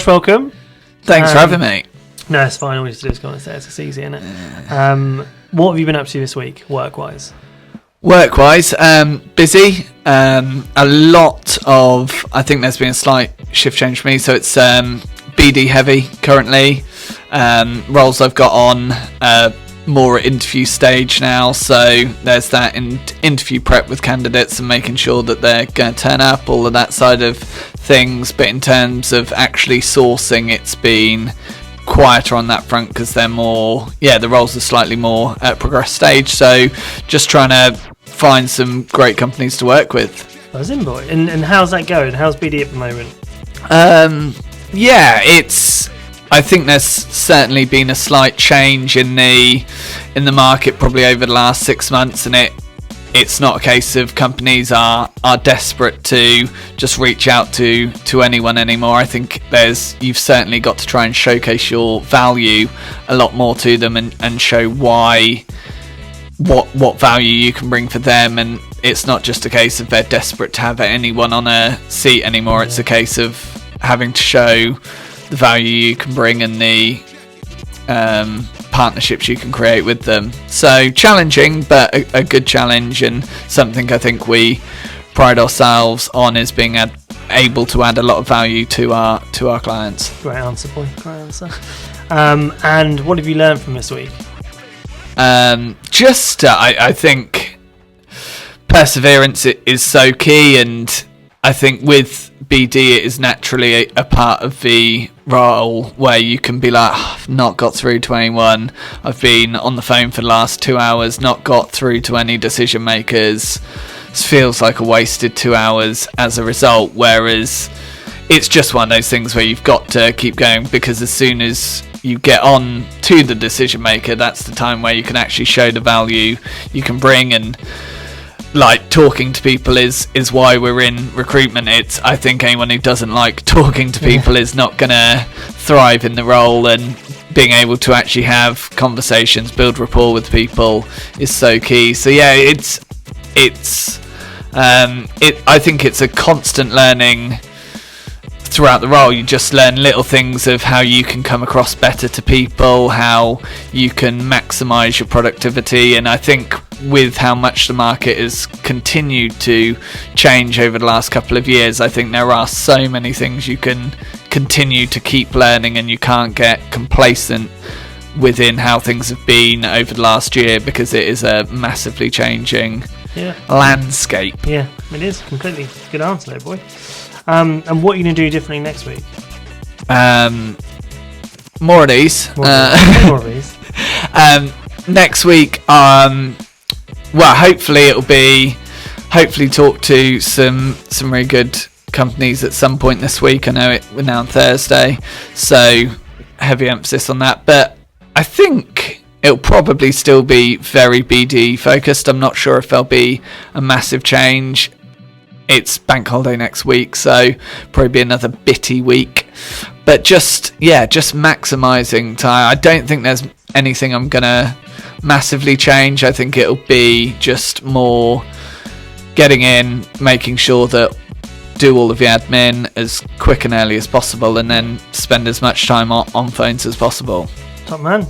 welcome. Thanks for having me. No, it's fine. All you have to do is go on the stairs. It's easy, isn't it? What have you been up to this week, work-wise? Work-wise, busy. A lot of, I think there's been a slight shift change for me. So it's BD heavy currently. Roles I've got on more at interview stage now. So there's that interview prep with candidates and making sure that they're going to turn up, all of that side of things. But in terms of actually sourcing, it's been quieter on that front because they're more, the roles are slightly more at progress stage. So just trying to find some great companies to work with. Buzzing, boy. And how's that going? How's BD at the moment? I think there's certainly been a slight change in the market probably over the last 6 months, and it's not a case of companies are desperate to just reach out to anyone anymore. I think you've certainly got to try and showcase your value a lot more to them and show what value you can bring for them. And it's not just a case of they're desperate to have anyone on a seat anymore. It's a case of having to show the value you can bring and the partnerships you can create with them. So challenging, but a good challenge, and something I think we pride ourselves on is being able to add a lot of value to our clients. Great answer, boy. Great answer. And what have you learned from this week? I think perseverance is so key, and I think with BD it is naturally a part of the role where you can be like, I've not got through to anyone, I've been on the phone for the last 2 hours, not got through to any decision makers. It feels like a wasted 2 hours as a result, whereas it's just one of those things where you've got to keep going, because as soon as you get on to the decision maker, that's the time where you can actually show the value you can bring. And like, talking to people is why we're in recruitment. I think anyone who doesn't like talking to people is not gonna thrive in the role, and being able to actually have conversations, build rapport with people is so key. So I think it's a constant learning throughout the role. You just learn little things of how you can come across better to people, how you can maximize your productivity. And I think with how much the market has continued to change over the last couple of years, I think there are so many things you can continue to keep learning, and you can't get complacent within how things have been over the last year, because it is a massively changing landscape. Yeah, it is completely. Good answer there, boy. And what are you going to do differently next week? More of these. More of these. Next week, hopefully talk to some really good companies at some point this week. I know we're now on Thursday, so heavy emphasis on that. But I think it'll probably still be very BD focused. I'm not sure if there'll be a massive change. It's bank holiday next week, so probably be another bitty week. But just maximising time. I don't think there's anything I'm gonna massively change. I think it'll be just more getting in, making sure that do all of the admin as quick and early as possible, and then spend as much time on phones as possible. Top man.